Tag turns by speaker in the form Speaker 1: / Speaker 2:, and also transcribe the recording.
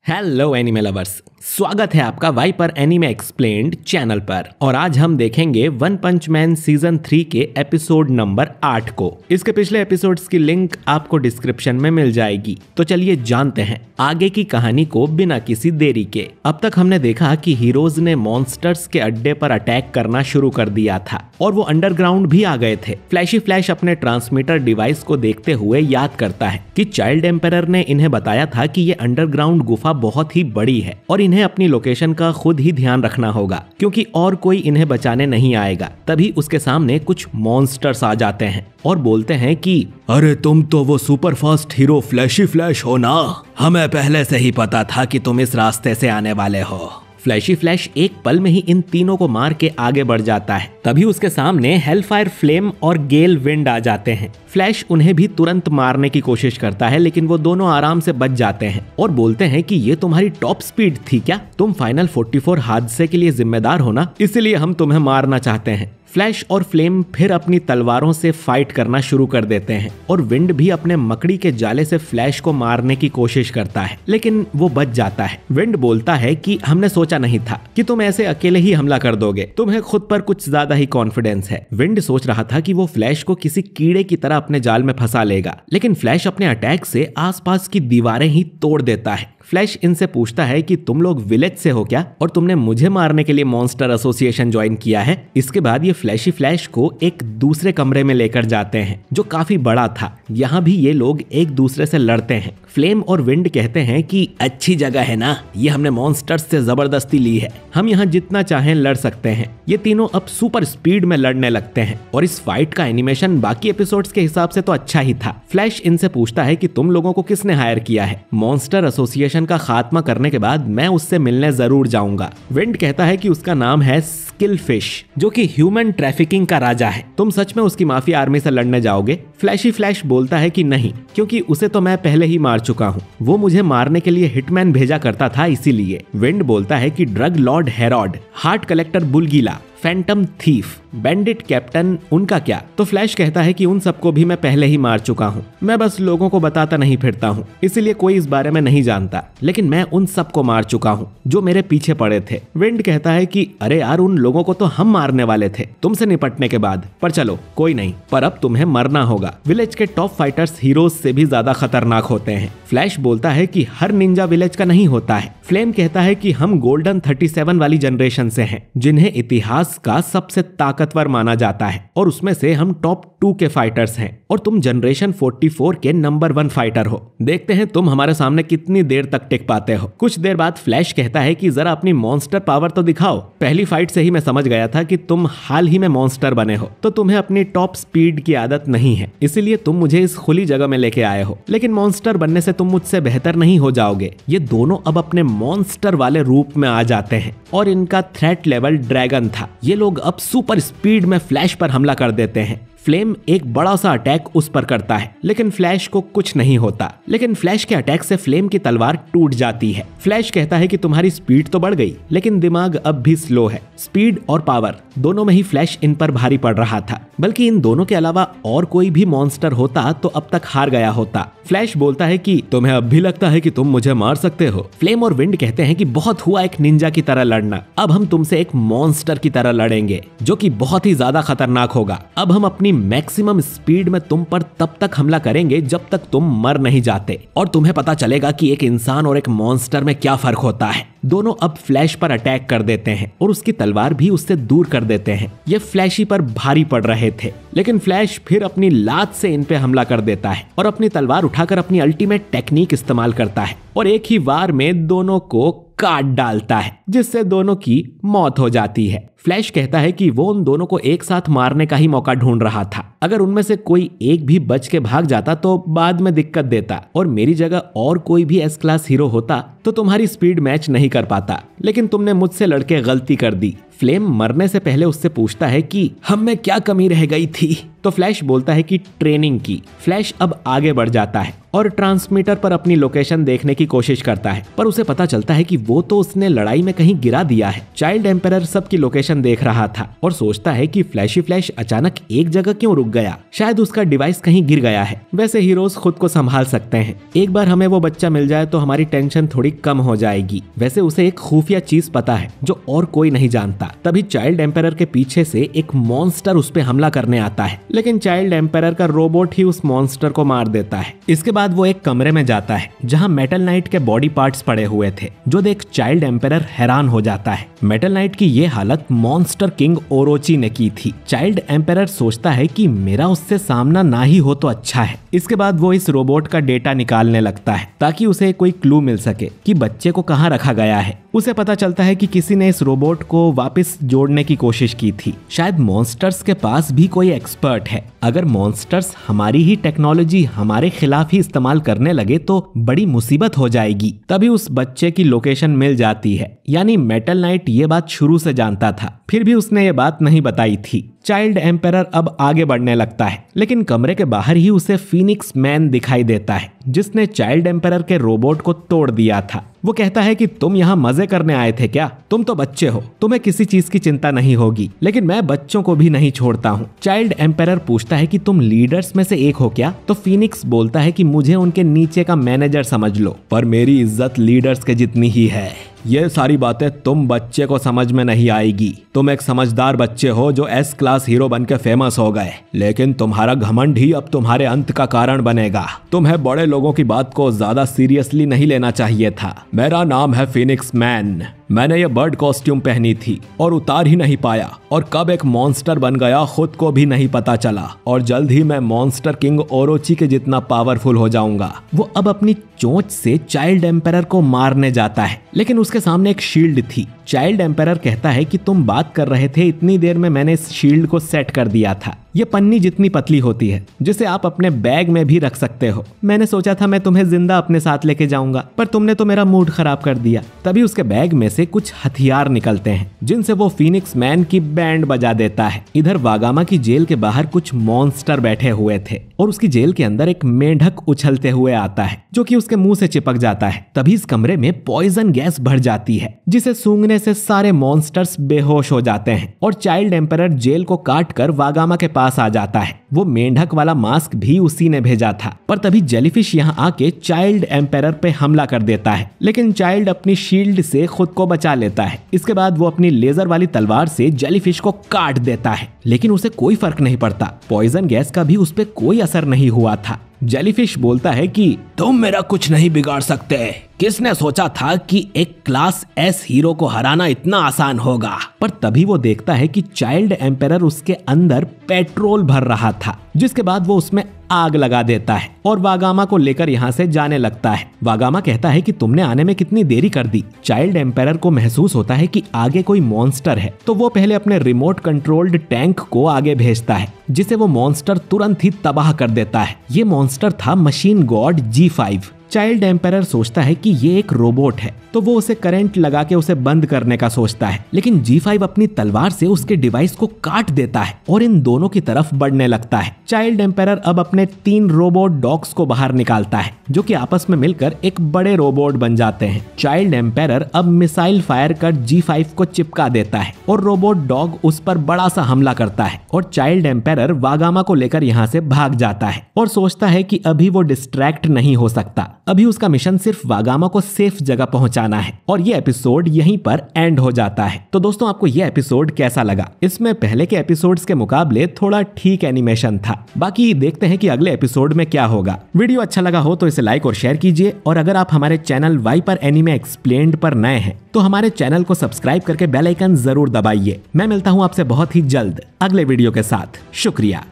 Speaker 1: Hello anime lovers, स्वागत है आपका वाइपर एनिमे एक्सप्लेन्ड चैनल पर। और आज हम देखेंगे वन पंच मैन सीजन 3 के एपिसोड नंबर 8 को। इसके पिछले एपिसोड्स की लिंक आपको डिस्क्रिप्शन में मिल जाएगी। तो चलिए जानते हैं आगे की कहानी को बिना किसी देरी के। अब तक हमने देखा कि हीरोज ने मॉन्स्टर्स के अड्डे पर अटैक करना शुरू कर दिया था और वो अंडरग्राउंड भी आ गए थे। फ्लैशी फ्लैश अपने ट्रांसमीटर डिवाइस को देखते हुए याद करता है कि चाइल्ड एम्पायर ने इन्हें बताया था कि ये अंडरग्राउंड गुफा बहुत ही बड़ी है और इन्हें अपनी लोकेशन का खुद ही ध्यान रखना होगा क्योंकि और कोई इन्हें बचाने नहीं आएगा। तभी उसके सामने कुछ मॉन्स्टर्स आ जाते हैं और बोलते हैं कि
Speaker 2: अरे तुम तो वो super fast hero flashy flash हो ना, हमें पहले से ही पता था कि तुम इस रास्ते से आने वाले हो।
Speaker 1: फ्लैशी फ्लैश एक पल में ही इन तीनों को मार के आगे बढ़ जाता है। तभी उसके सामने हेलफायर फ्लेम और गेल विंड आ जाते हैं। फ्लैश उन्हें भी तुरंत मारने की कोशिश करता है लेकिन वो दोनों आराम से बच जाते हैं और बोलते हैं कि ये तुम्हारी टॉप स्पीड थी क्या? तुम फाइनल 44 हादसे के लिए जिम्मेदार हो ना, इसलिए हम तुम्हें मारना चाहते हैं। फ्लैश और फ्लेम फिर अपनी तलवारों से फाइट करना शुरू कर देते हैं और विंड भी अपने मकड़ी के जाले से फ्लैश को मारने की कोशिश करता है लेकिन वो बच जाता है। विंड बोलता है कि हमने सोचा नहीं था कि तुम ऐसे अकेले ही हमला कर दोगे, तुम्हें खुद पर कुछ ज्यादा ही कॉन्फिडेंस है। विंड सोच रहा था कि वो फ्लैश को किसी कीड़े की तरह अपने जाल में फंसा लेगा लेकिन फ्लैश अपने अटैक से आसपास की दीवारें ही तोड़ देता है। फ्लैश इनसे पूछता है कि तुम लोग विलेज से हो क्या और तुमने मुझे मारने के लिए मॉन्स्टर एसोसिएशन ज्वाइन किया है। इसके बाद ये फ्लैशी फ्लैश को एक दूसरे कमरे में लेकर जाते हैं जो काफी बड़ा था। यहाँ भी ये लोग एक दूसरे से लड़ते हैं। फ्लेम और विंड कहते हैं कि अच्छी जगह है ना, ये हमने मॉन्स्टर्स से जबरदस्ती ली है, हम यहाँ जितना चाहें लड़ सकते हैं। ये तीनों अब सुपर स्पीड में लड़ने लगते हैं और इस फाइट का एनिमेशन बाकी एपिसोड्स के हिसाब से तो अच्छा ही था। फ्लैश इनसे पूछता है कि तुम लोगों को किसने हायर किया है? मॉन्स्टर एसोसिएशन का खात्मा करने के बाद मैं उससे मिलने जरूर जाऊंगा। विंड कहता है कि उसका नाम है स्किलफिश जो कि ह्यूमन ट्रैफिकिंग का राजा है। तुम सच में उसकी माफिया आर्मी से लड़ने जाओगे? फ्लैशी फ्लैश बोलता है कि नहीं, क्योंकि उसे तो मैं पहले ही मार चुका हूँ, वो मुझे मारने के लिए हिटमैन भेजा करता था इसीलिए। विंड बोलता है कि drug lord Herod, heart collector बुलगीला, फैंटम थीफ, बैंडिट कैप्टन, उनका क्या? तो फ्लैश कहता है कि उन सबको भी मैं पहले ही मार चुका हूँ, मैं बस लोगों को बताता नहीं फिरता हूँ, इसीलिए कोई इस बारे में नहीं जानता, लेकिन मैं उन सबको मार चुका हूँ जो मेरे पीछे पड़े थे। विंड कहता है कि अरे यार, उन लोगों को तो हम मारने वाले थे तुमसे निपटने के बाद, पर चलो कोई नहीं, पर अब तुम्हें मरना होगा। विलेज के टॉप फाइटर्स हीरोज से भी ज्यादा खतरनाक होते हैं। फ्लैश बोलता है कि हर निंजा विलेज का नहीं होता है। फ्लेम कहता है कि हम गोल्डन 37 वाली जनरेशन से हैं जिन्हें इतिहास का सबसे ताकतवर माना जाता है और उसमें से हम टॉप 2 के फाइटर्स हैं और तुम जनरेशन 44 के नंबर 1 फाइटर हो। देखते हैं तुम हमारे सामने कितनी देर तक टिक पाते हो। कुछ देर बाद फ्लैश कहता है कि जरा अपनी मॉन्स्टर पावर तो दिखाओ। पहली फाइट से ही मैं समझ गया था कि तुम हाल ही में मॉन्स्टर बने हो तो तुम्हें अपनी टॉप स्पीड की आदत नहीं है, इसीलिए तुम मुझे इस खुली जगह में लेके आए हो, लेकिन मॉन्स्टर बनने से तुम मुझसे बेहतर नहीं हो जाओगे। ये दोनों अब अपने मॉन्स्टर वाले रूप में आ जाते हैं और इनका थ्रेट लेवल ड्रैगन था। ये लोग अब सुपर स्पीड में फ्लैश पर हमला कर देते हैं। फ्लेम एक बड़ा सा अटैक उस पर करता है लेकिन फ्लैश को कुछ नहीं होता, लेकिन फ्लैश के अटैक से फ्लेम की तलवार टूट जाती है। फ्लैश कहता है कि तुम्हारी स्पीड तो बढ़ गई लेकिन दिमाग अब भी स्लो है। स्पीड और पावर दोनों में ही फ्लैश इन पर भारी पड़ रहा था, बल्कि इन दोनों के अलावा और कोई भी मॉन्स्टर होता तो अब तक हार गया होता। फ्लैश बोलता है कि तुम्हें अब भी लगता है कि तुम मुझे मार सकते हो? फ्लेम और विंड कहते हैं कि बहुत हुआ एक निंजा की तरह लड़ना, अब हम तुमसे एक मॉन्स्टर की तरह लड़ेंगे जो कि बहुत ही ज्यादा खतरनाक होगा। अब हम अपनी मैक्सिमम स्पीड में तुम पर तब तक हमला करेंगे जब तक तुम मर नहीं जाते और तुम्हें पता चलेगा कि एक इंसान और एक मॉन्स्टर में क्या फर्क होता है। दोनों अब फ्लैश पर अटैक कर देते हैं और उसकी तलवार भी उससे दूर कर देते हैं। ये फ्लैशी पर भारी पड़ रहे थे लेकिन फ्लैश फिर अपनी लात से इन पे हमला कर देता है और अपनी तलवार उठाकर अपनी अल्टीमेट टेक्निक इस्तेमाल करता है और एक ही वार में दोनों को काट डालता है जिससे दोनों की मौत हो जाती है। फ्लैश कहता है कि वो उन दोनों को एक साथ मारने का ही मौका ढूंढ रहा था, अगर उनमें से कोई एक भी बच के भाग जाता तो बाद में दिक्कत देता और मेरी जगह और कोई भी एस क्लास हीरो होता तो तुम्हारी स्पीड मैच नहीं कर पाता, लेकिन तुमने मुझसे लड़के गलती कर दी। फ्लेम मरने से पहले उससे पूछता है कि हम में क्या कमी रह गई थी। तो फ्लैश बोलता है कि ट्रेनिंग की। फ्लैश अब आगे बढ़ जाता है और ट्रांसमीटर पर अपनी लोकेशन देखने की कोशिश करता है, पर उसे पता चलता है कि वो तो उसने लड़ाई में कहीं गिरा दिया है। चाइल्ड एम्परर सबकी लोकेशन देख रहा था और सोचता है कि फ्लैशी फ्लैश अचानक एक जगह क्यों रुक गया, शायद उसका डिवाइस कहीं गिर गया है। वैसे हीरोज खुद को संभाल सकते हैं, एक बार हमें वो बच्चा मिल जाए तो हमारी टेंशन थोड़ी कम हो जाएगी। वैसे उसे एक खुफिया चीज पता है जो और कोई नहीं जानता। तभी चाइल्ड एम्परर के पीछे से एक मॉन्स्टर उस पे हमला करने आता है, लेकिन चाइल्ड एम्परर का रोबोट ही उस मॉन्स्टर को मार देता है। इसके बाद वो एक कमरे में जाता है जहां मेटल नाइट के बॉडी पार्ट्स पड़े हुए थे, जो देख चाइल्ड एम्परर हैरान हो जाता है। मेटल नाइट की ये हालत मॉन्स्टर किंग ओरोची ने की थी। चाइल्ड एम्परर सोचता है कि मेरा उससे सामना ना ही हो तो अच्छा है। इसके बाद वो इस रोबोट का डेटा निकालने लगता है ताकि उसे कोई क्लू मिल सके कि बच्चे को कहाँ रखा गया है। उसे पता चलता है कि किसी ने इस रोबोट को वापस जोड़ने की कोशिश की थी। शायद मॉन्स्टर्स के पास भी कोई एक्सपर्ट है। अगर मॉन्स्टर्स हमारी ही टेक्नोलॉजी हमारे खिलाफ ही इस्तेमाल करने लगे तो बड़ी मुसीबत हो जाएगी। तभी उस बच्चे की लोकेशन मिल जाती है। यानी मेटल नाइट ये बात शुरू से जानता था, फिर भी उसने ये बात नहीं बताई थी। चाइल्ड एम्परर अब आगे बढ़ने लगता है, लेकिन कमरे के बाहर ही उसे फीनिक्स मैन दिखाई देता है, जिसने चाइल्ड एम्परर के रोबोट को तोड़ दिया था। वो कहता है कि तुम यहाँ मजे करने आए थे क्या? तुम तो बच्चे हो, तुम्हें किसी चीज की चिंता नहीं होगी, लेकिन मैं बच्चों को भी नहीं छोड़ता हूँ। चाइल्ड एम्परर पूछता है कि तुम लीडर्स में से एक हो क्या? तो फीनिक्स बोलता है कि मुझे उनके नीचे का मैनेजर समझ लो, पर मेरी इज्जत लीडर्स के जितनी ही है। ये सारी बातें तुम बच्चे को समझ में नहीं आएगी। तुम एक समझदार बच्चे हो जो एस क्लास हीरो बनके फेमस हो गए, लेकिन तुम्हारा घमंड ही अब तुम्हारे अंत का कारण बनेगा। तुम्हें बड़े लोगों की बात को ज्यादा सीरियसली नहीं लेना चाहिए था। मेरा नाम है फीनिक्स मैन। मैंने ये बर्ड कॉस्ट्यूम पहनी थी और उतार ही नहीं पाया, और कब एक मॉन्स्टर बन गया खुद को भी नहीं पता चला, और जल्द ही मैं मॉन्स्टर किंग ओरोची के जितना पावरफुल हो जाऊंगा। वो अब अपनी चोंच से चाइल्ड एम्परर को मारने जाता है, लेकिन उसके सामने एक शील्ड थी। चाइल्ड एम्परर कहता है कि तुम बात कर रहे थे, इतनी देर में मैंने इस शील्ड को सेट कर दिया था। ये पन्नी जितनी पतली होती है, जिसे आप अपने बैग में भी रख सकते हो। मैंने सोचा था मैं तुम्हें जिंदा अपने साथ लेके जाऊंगा, पर तुमने तो मेरा मूड खराब कर दिया। तभी उसके बैग में से कुछ हथियार निकलते हैं, जिनसे वो फीनिक्स मैन की बैंड बजा देता है। इधर वागामा की जेल के बाहर कुछ मॉन्स्टर बैठे हुए थे, और उसकी जेल के अंदर एक मेंढक उछलते हुए आता है, जो कि उसके मुंह से चिपक जाता है। तभी इस कमरे में पॉइजन गैस भर जाती है, जिसे सूंघने से सारे मॉन्स्टर्स बेहोश हो जाते हैं, और चाइल्ड एम्परर जेल को काट कर वागामा के पास आ जाता है। वो मेंढक वाला मास्क भी उसी ने भेजा था। पर तभी जेलीफिश यहाँ आके चाइल्ड एम्परर पे हमला कर देता है, लेकिन चाइल्ड अपनी शील्ड से खुद को बचा लेता है। इसके बाद वो अपनी लेजर वाली तलवार से जेलीफिश को काट देता है, लेकिन उसे कोई फर्क नहीं पड़ता। पॉइजन गैस का भी उस पे कोई असर नहीं हुआ था। जेलीफिश बोलता है कि तुम मेरा कुछ नहीं बिगाड़ सकते। किसने सोचा था कि एक क्लास एस हीरो को हराना इतना आसान होगा? पर तभी वो देखता है कि चाइल्ड एम्परर उसके अंदर पेट्रोल भर रहा था, जिसके बाद वो उसमें आग लगा देता है और वागामा को लेकर यहाँ से जाने लगता है। वागामा कहता है कि तुमने आने में कितनी देरी कर दी। चाइल्ड एम्परर को महसूस होता है कि आगे कोई मॉन्स्टर है, तो वो पहले अपने रिमोट कंट्रोल्ड टैंक को आगे भेजता है, जिसे वो मॉन्स्टर तुरंत ही तबाह कर देता है। ये मॉन्स्टर था machine God G5। Child emperor सोचता है कि ये एक रोबोट है, तो वो उसे करंट लगा के उसे बंद करने का सोचता है, लेकिन G5 अपनी तलवार से उसके डिवाइस को काट देता है और इन दोनों की तरफ बढ़ने लगता है। चाइल्ड एम्परर अब अपने 3 रोबोट डॉग्स को बाहर निकालता है, जो कि आपस में मिलकर एक बड़े रोबोट बन जाते हैं। चाइल्ड एम्परर अब मिसाइल फायर कर G5 को चिपका देता है और रोबोट डॉग उस पर बड़ा सा हमला करता है, और चाइल्ड एम्परर वागामा को लेकर यहाँ से भाग जाता है और सोचता है कि अभी वो डिस्ट्रैक्ट नहीं हो सकता। अभी उसका मिशन सिर्फ वागामा को सेफ जगह पहुंचाना है, और ये एपिसोड यहीं पर एंड हो जाता है। तो दोस्तों, आपको ये एपिसोड कैसा लगा? इसमें पहले के एपिसोड्स के मुकाबले थोड़ा ठीक एनिमेशन था। बाकी देखते हैं कि अगले एपिसोड में क्या होगा। वीडियो अच्छा लगा हो तो इसे लाइक और शेयर कीजिए, और अगर आप हमारे चैनल वाइपर एनीमे एक्सप्लेन्ड पर नए हैं तो हमारे चैनल को सब्सक्राइब करके बेल आइकन जरूर दबाइए। मैं मिलता हूँ आपसे बहुत ही जल्द अगले वीडियो के साथ। शुक्रिया।